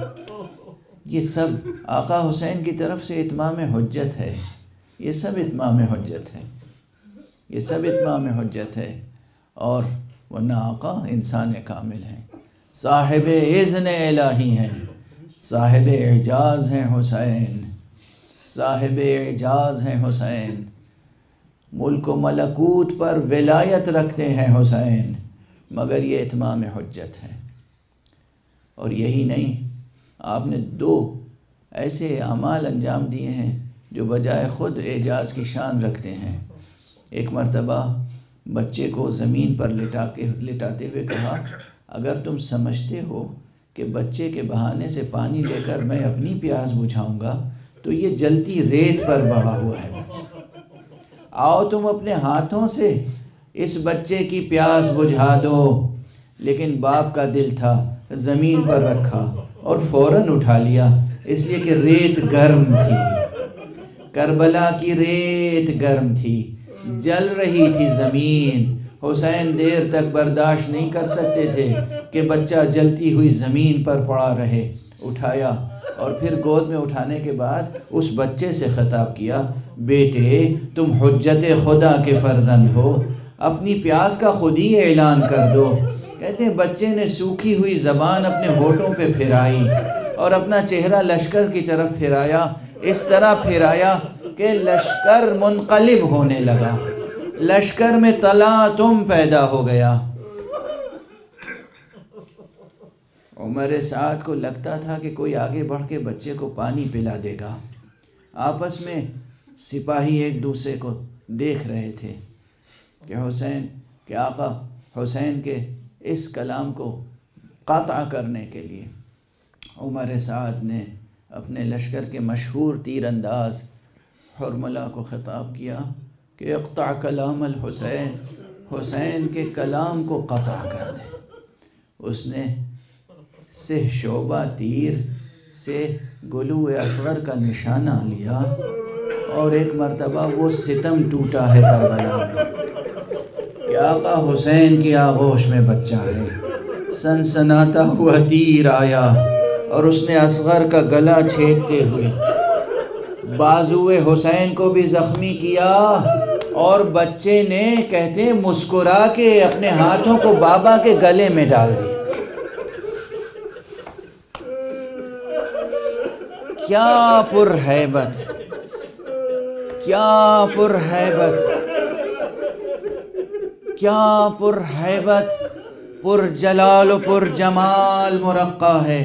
یہ سب آقا حسین کی طرف سے اتمام حجت ہے، یہ سب اتمام حجت ہے، یہ سب اتمام حجت ہے۔ اور ورنہ آقا انسان کامل ہیں، صاحب اذن الہی ہیں، صاحب اعجاز ہیں حسین، صاحب اعجاز ہیں حسین، ملک و ملکوت پر ولایت رکھتے ہیں حسین، مگر یہ اتمام حجت ہے۔ اور یہی نہیں، آپ نے 2 ایسے اعمال انجام دیے ہیں جو بجائے خود اعجاز کی شان رکھتے ہیں۔ ایک مرتبہ بچے کو زمین پر لٹاتے ہوئے کہا اگر تم سمجھتے ہو کہ بچے کے بہانے سے پانی لے کر میں اپنی پیاس بجھاؤں گا تو یہ جلتی ریت پر بڑھا ہوا ہے بچہ، آؤ تم اپنے ہاتھوں سے اس بچے کی پیاس بجھا دو۔ لیکن باپ کا دل تھا، زمین پر رکھا اور فوراً اٹھا لیا، اس لیے کہ ریت گرم تھی، کربلا کی ریت گرم تھی، جل رہی تھی زمین۔ حسین دیر تک برداشت نہیں کر سکتے تھے کہ بچہ جلتی ہوئی زمین پر پڑا رہے، اٹھایا اور پھر گود میں اٹھانے کے بعد اس بچے سے خطاب کیا بیٹے تم حجت خدا کے فرزند ہو، اپنی پیاس کا خود ہی اعلان کر دو۔ کہتے ہیں بچے نے سوکھی ہوئی زبان اپنے ہونٹوں پہ پھرائی اور اپنا چہرہ لشکر کی طرف پھرایا، اس طرح پھرایا کہ لشکر منقلب ہونے لگا، لشکر میں تلاطم پیدا ہو گیا۔ عمر سعد کو لگتا تھا کہ کوئی آگے بڑھ کے بچے کو پانی پلا دے گا۔ آپس میں سپاہی ایک دوسرے کو دیکھ رہے تھے کہ حسین کے آقا حسین کے اس کلام کو قطع کرنے کے لیے عمر سعد نے اپنے لشکر کے مشہور تیر انداز حرملہ کو خطاب کیا کہ اقطع کلام الحسین، حسین کے کلام کو قطع کر دے۔ اس نے سہ شعبہ تیر سے گلو اصغر کا نشانہ لیا اور ایک مرتبہ وہ ستم ٹوٹا ہے کربلا میں کہ آقا حسین کی آغوش میں بچہ ہے، سنسناتا ہوا تیر آیا اور اس نے اصغر کا گلا چھیدتے ہوئے بازوئے حسین کو بھی زخمی کیا، اور بچے نے کہتے ہیں مسکرا کے اپنے ہاتھوں کو بابا کے گلے میں ڈال دیا۔ کیا پر ہیبت، کیا پر ہیبت، کیا پر ہیبت، پر جلال و پر جمال مرقع ہے۔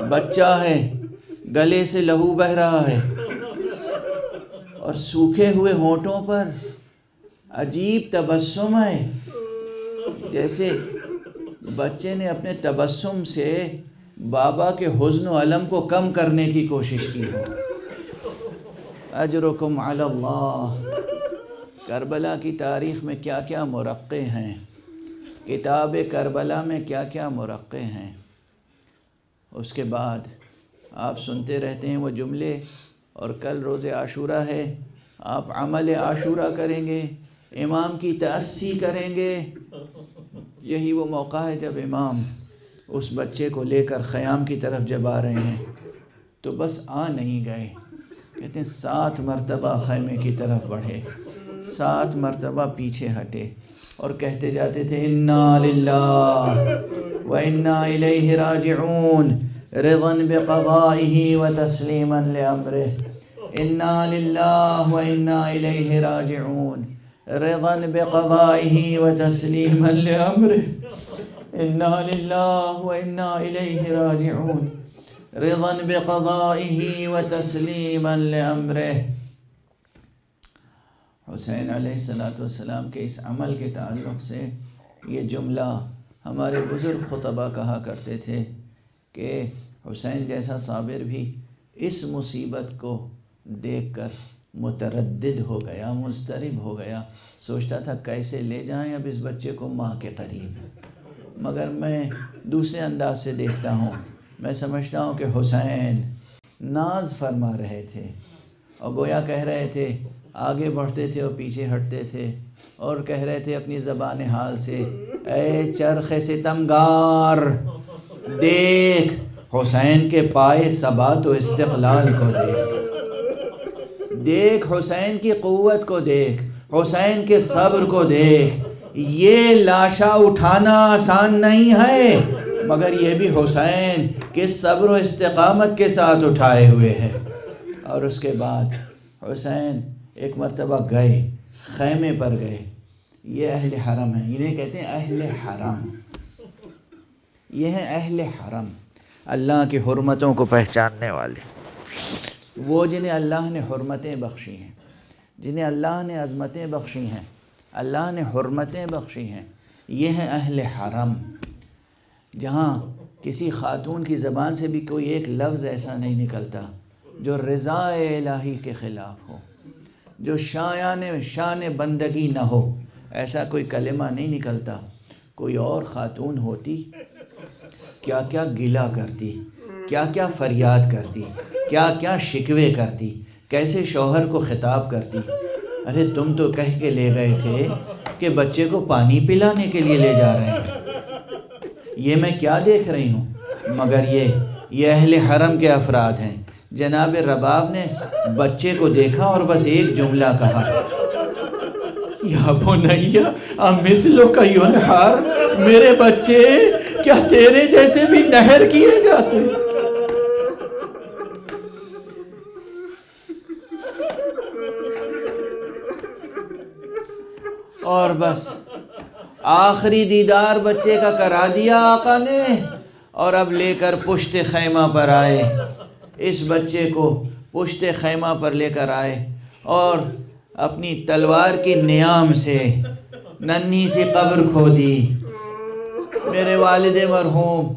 بچہ ہے، گلے سے لہو بہہ رہا ہے اور سوکھے ہوئے ہونٹوں پر عجیب تبسم ہے، جیسے بچے نے اپنے تبسم سے بابا کے حزن و علم کو کم کرنے کی کوشش کی ہو۔ اجرکم علی اللہ۔ کربلا کی تاریخ میں کیا کیا مرقع ہیں، کتاب کربلا میں کیا کیا مرقع ہیں۔ اس کے بعد آپ سنتے رہتے ہیں وہ جملے، اور کل روز عاشورہ ہے، آپ عمل عاشورہ کریں گے، امام کی تأسی کریں گے۔ یہی وہ موقع ہے جب امام اس بچے کو لے کر خیام کی طرف جب آ رہے ہیں تو بس آ نہیں گئے، کہتے ہیں 7 مرتبہ خیمے کی طرف بڑھے، 7 مرتبہ پیچھے ہٹے اور کہتے جاتے تھے انا للہ و انا الیہ راجعون رضا بقضائہ و تسلیما لامرہ، انا للہ و انا الیہ راجعون رضا بقضائہ و تسلیما لامرہ، انا للہ و انا الیہ راجعون رضا بقضائہ و تسلیما لامرہ۔ حسین علیہ السلام کے اس عمل کے تعلق سے یہ جملہ ہمارے بزرگ خطبہ کہا کرتے تھے کہ حسین جیسا صابر بھی اس مصیبت کو دیکھ کر متردد ہو گیا، مضطرب ہو گیا، سوچتا تھا کیسے لے جائیں اب اس بچے کو ماں کے قریب۔ مگر میں دوسرے انداز سے دیکھتا ہوں، میں سمجھتا ہوں کہ حسین ناز فرما رہے تھے اور گویا کہہ رہے تھے، آگے بڑھتے تھے اور پیچھے ہٹتے تھے اور کہہ رہے تھے اپنی زبان حال سے، اے چرخ ستمگار دیکھ حسین کے پائے ثبات و استقلال کو دیکھ، دیکھ حسین کی قوت کو دیکھ، حسین کے صبر کو دیکھ۔ یہ لاشا اٹھانا آسان نہیں ہے، مگر یہ بھی حسین کے صبر و استقامت کے ساتھ اٹھائے ہوئے ہیں۔ اور اس کے بعد حسین ایک مرتبہ گئے، خیمے پر گئے، یہ اہل حرم ہیں، انہیں کہتے ہیں اہل حرم، یہ ہیں اہل حرم، اللہ کی حرمتوں کو پہچاننے والے، وہ جنہیں اللہ نے حرمتیں بخشی ہیں، جنہیں اللہ نے عظمتیں بخشی ہیں، اللہ نے حرمتیں بخشی ہیں، یہ ہیں اہل حرم، جہاں کسی خاتون کی زبان سے بھی کوئی ایک لفظ ایسا نہیں نکلتا جو رضا الہی کے خلاف ہو، جو شان بندگی نہ ہو، ایسا کوئی کلمہ نہیں نکلتا۔ کوئی اور خاتون ہوتی کیا کیا گلہ کرتی، کیا کیا فریاد کرتی، کیا کیا شکوے کرتی، کیسے شوہر کو خطاب کرتی، ارے تم تو کہہ کے لے گئے تھے کہ بچے کو پانی پلانے کے لیے لے جا رہے ہیں، یہ میں کیا دیکھ رہی ہوں۔ مگر یہ اہل حرم کے افراد ہیں۔ جناب رباب نے بچے کو دیکھا اور بس ایک جملہ کہا، یا بنیا امثلک ینحر، میرے بچے کیا تیرے جیسے بھی نہر کیے جاتے؟ اور بس آخری دیدار بچے کا کرا دیا آقا نے، اور اب لے کر پشت خیمہ پر آئے، اس بچے کو پشت خیمہ پر لے کر آئے اور اپنی تلوار کی نیام سے ننھی سی قبر کھودی۔ میرے والد مرحوم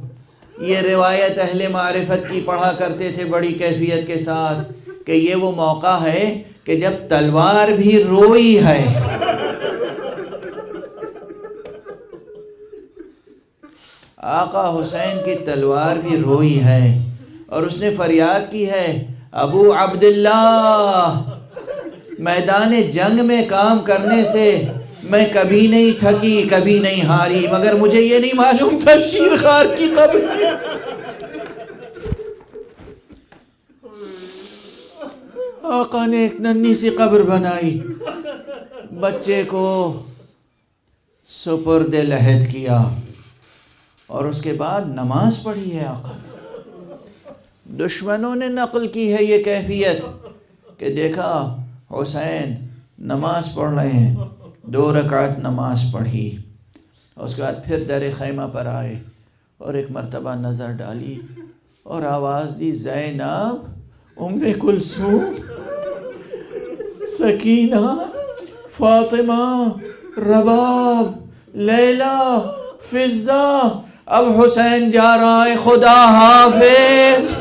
یہ روایت اہل معرفت کی پڑھا کرتے تھے بڑی کیفیت کے ساتھ کہ یہ وہ موقع ہے کہ جب تلوار بھی روئی ہے۔ آقا حسین کی تلوار بھی روئی ہے اور اس نے فریاد کی ہے، ابو عبداللہ، میدان جنگ میں کام کرنے سے میں کبھی نہیں تھکی، کبھی نہیں ہاری، مگر مجھے یہ نہیں معلوم تھا شیر خوار کی قبر۔ آقا نے ایک ننھی سی قبر بنائی، بچے کو سپرد لحد کیا اور اس کے بعد نماز پڑھی ہے آقا نے۔ دشمنوں نے نقل کی ہے یہ کیفیت کہ دیکھا حسین نماز پڑھ رہے ہیں، 2 رکعت نماز پڑھی، اس کے بعد پھر در خیمہ پر آئے اور ایک مرتبہ نظر ڈالی اور آواز دی، زینب، ام کلثوم، سکینہ، فاطمہ، رباب، لیلہ، فضہ، اب حسین جا رہا ہے، خدا حافظ۔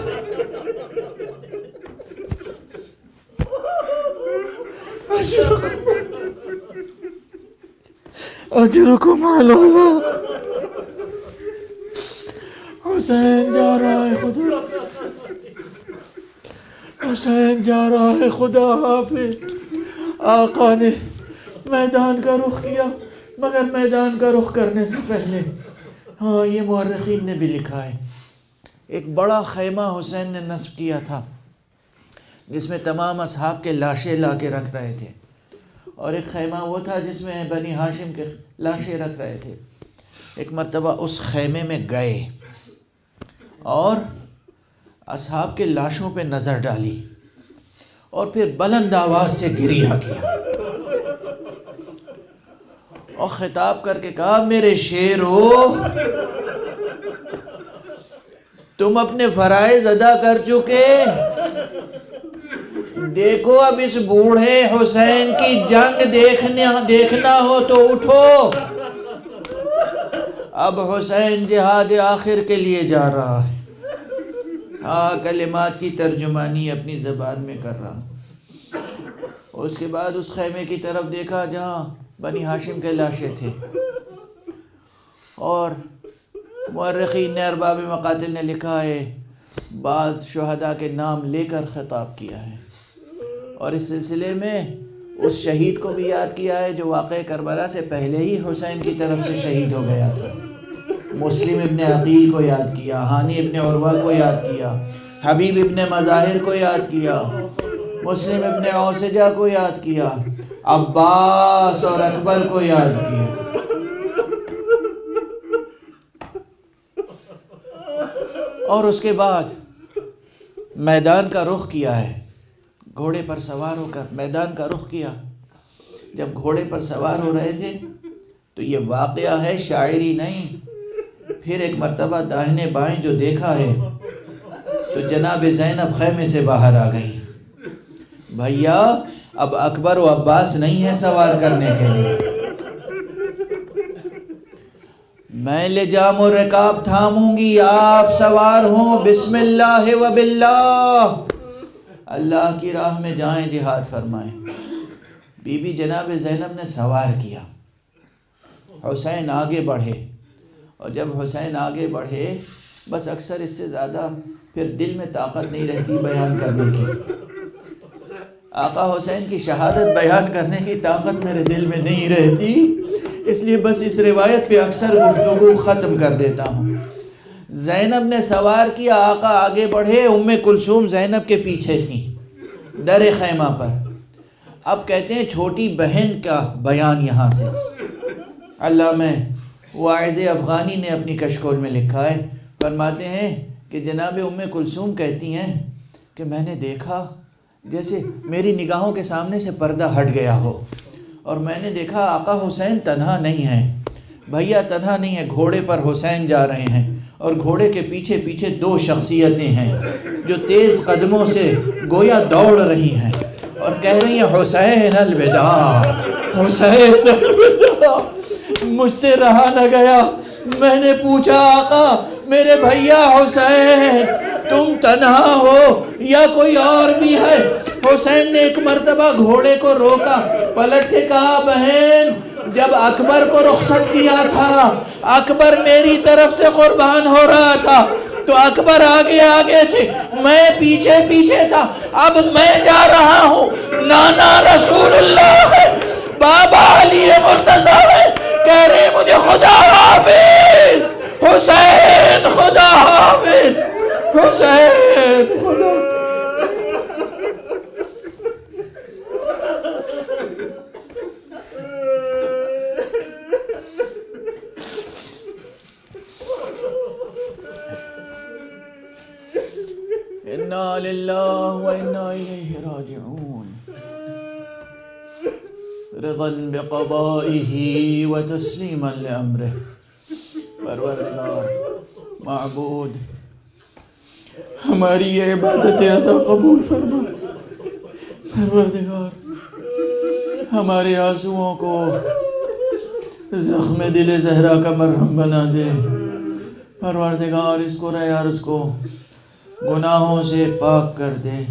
اجرکم علی اللہ، حسین جا رہا ہے، خدا حسین جا رہا ہے، خدا حافظ۔ آقا نے میدان کا رخ کیا، مگر میدان کا رخ کرنے سے پہلے ہاں یہ مورخین نے بھی لکھا ہے ایک بڑا خیمہ حسین نے نصب کیا تھا جس میں تمام اصحاب کے لاشیں لا کے رکھ رہے تھے، اور ایک خیمہ وہ تھا جس میں بنی ہاشم کے لاشیں رکھ رہے تھے۔ ایک مرتبہ اس خیمے میں گئے اور اصحاب کے لاشوں پہ نظر ڈالی اور پھر بلند آواز سے گریہ کیا اور خطاب کر کے کہا، میرے شیرو، تم اپنے فرائض ادا کر چکے، دیکھو اب اس بوڑھے حسین کی جنگ دیکھنا ہو تو اٹھو۔ اب حسین جہاد آخر کے لیے جا رہا ہے۔ ہاں کلمات کی ترجمانی اپنی زبان میں کر رہا ہوں۔ اس کے بعد اس خیمے کی طرف دیکھا جہاں بنی ہاشم کے لاشیں تھے، اور مورخین نے ارباب مقاتل نے لکھا ہے بعض شہداء کے نام لے کر خطاب کیا ہے، اور اس سلسلے میں اس شہید کو بھی یاد کیا ہے جو واقعہ کربلا سے پہلے ہی حسین کی طرف سے شہید ہو گیا تھا۔ مسلم ابن عقیل کو یاد کیا، ہانی ابن عروہ کو یاد کیا، حبیب ابن مظاہر کو یاد کیا، مسلم ابن اوسجہ کو یاد کیا، عباس اور اکبر کو یاد کیا۔ اور اس کے بعد میدان کا رخ کیا ہے، گھوڑے پر سوار ہو کر میدان کا رخ کیا۔ جب گھوڑے پر سوار ہو رہے تھے تو یہ واقعہ ہے، شاعری نہیں۔ پھر ایک مرتبہ داہنے بائیں جو دیکھا ہے تو جناب زینب خیمے سے باہر آ گئی، بھیا اب اکبر و عباس نہیں ہے سوار کرنے کے لیے، میں لجام و رکاب تھاموں گی، آپ سوار ہوں، بسم اللہ و باللہ، اللہ کی راہ میں جائیں، جہاد فرمائیں۔ بی بی جناب زینب نے سوار کیا، حسین آگے بڑھے، اور جب حسین آگے بڑھے بس اکثر اس سے زیادہ پھر دل میں طاقت نہیں رہتی بیان کرنے کی۔ آقا حسین کی شہادت بیان کرنے کی طاقت میرے دل میں نہیں رہتی، اس لیے بس اس روایت پہ اکثر گفتگو ختم کر دیتا ہوں۔ زینب نے سوار کیا، آقا آگے بڑھے، ام کلثوم زینب کے پیچھے تھیں در خیمہ پر۔ اب کہتے ہیں چھوٹی بہن کا بیان یہاں سے علامہ واعظ افغانی نے اپنی کشکول میں لکھا ہے، فرماتے ہیں کہ جناب ام کلثوم کہتی ہیں کہ میں نے دیکھا جیسے میری نگاہوں کے سامنے سے پردہ ہٹ گیا ہو، اور میں نے دیکھا آقا حسین تنہا نہیں ہیں، بھیا تنہا نہیں ہے، گھوڑے پر حسین جا رہے ہیں، اور گھوڑے کے پیچھے پیچھے دو شخصیتیں ہیں جو تیز قدموں سے گویا دوڑ رہی ہیں اور کہہ رہی ہیں حسین الوداع، حسین الوداع۔ مجھ سے رہا نہ گیا، میں نے پوچھا آقا میرے بھیا حسین تم تنہا ہو یا کوئی اور بھی ہے؟ حسین نے ایک مرتبہ گھوڑے کو روکا، پلٹ کے کہا بہن جب اکبر کو رخصت کیا تھا، اکبر میری طرف سے قربان ہو رہا تھا تو اکبر آگے آگے تھے، میں پیچھے پیچھے تھا، اب میں جا رہا ہوں، نانا رسول اللہ ہے، بابا علی مرتضیٰ ہے، کہہ رہے مجھے خدا حافظ حسین، خدا حافظ حسین، خدا انا للہ و انا الیہ راجعون، رضا بقضائہ و تسلیما لامرہ۔ پروردگار معبود ہماری یہ عبادت ایسا قبول فرما، پروردگار ہمارے آنسوؤں کو زخم دل زہرا کا مرہم بنا دے، پروردگار اس کو رے عرض کو گناہوں سے پاک کر دے،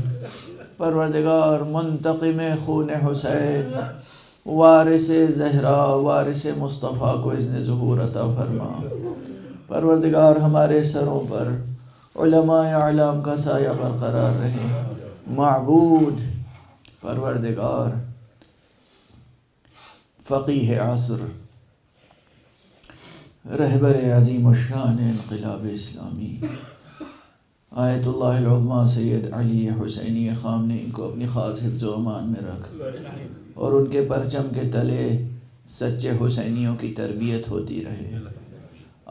پروردگار منتقم خون حسین وارث زہرا وارث مصطفیٰ کو اذن ظہور عطا فرما، پروردگار ہمارے سروں پر علماء اعلام کا سایہ برقرار رہے، معبود پروردگار فقیہ عصر رہبر عظیم الشان انقلاب اسلامی آیت اللہ العظمیٰ سید علی حسینی خامنئی کو اپنی خاص حفظ و امان میں رکھ اور ان کے پرچم کے تلے سچے حسینیوں کی تربیت ہوتی رہے،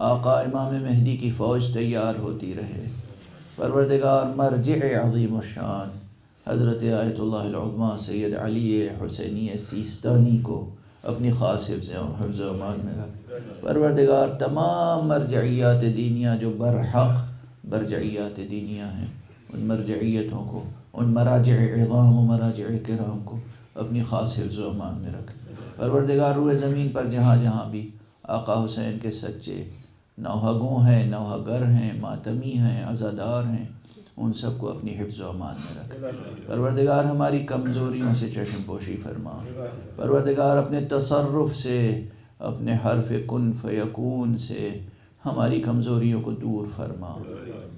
آقا امام مہدی کی فوج تیار ہوتی رہے، پروردگار مرجع عظیم الشان حضرت آیت اللہ العظمیٰ سید علی حسینی سیستانی کو اپنی خاص حفظ و امان میں رکھ، پروردگار تمام مرجعیات دینیہ جو برحق مرجعیات دینیہ ہیں ان مرجعیتوں کو، ان مراجع عظام و مراجع کرام کو اپنی خاص حفظ و امان میں رکھ، پروردگار روئے زمین پر جہاں جہاں بھی آقا حسین کے سچے نوحہ گوں ہیں، نوحہ گر ہیں، ماتمی ہیں، عزادار ہیں، ان سب کو اپنی حفظ و امان میں رکھ، پروردگار ہماری کمزوریوں سے چشم پوشی فرما، پروردگار اپنے تصرف سے، اپنے حرف کن فیکون سے ہماری کمزوریوں کو دور فرما،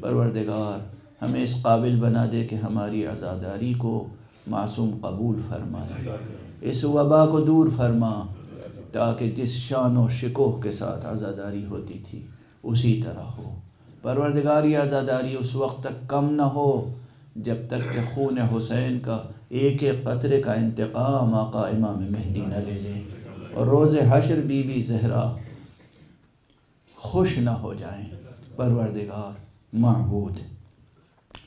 پروردگار ہمیں اس قابل بنا دے کہ ہماری عزاداری کو معصوم قبول فرمائے، اس وبا کو دور فرما تاکہ جس شان و شکوہ کے ساتھ عزاداری ہوتی تھی اسی طرح ہو، پروردگار یہ عزاداری اس وقت تک کم نہ ہو جب تک کہ خون حسین کا ایک ایک قطرے کا انتقام آقا امام مہدی نہ لے لے اور روز حشر بی بی زہرا خوش نہ ہو جائیں، پروردگار معبود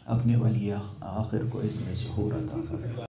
اپنے ولی آخر کو اذن ظہور عطا فرما۔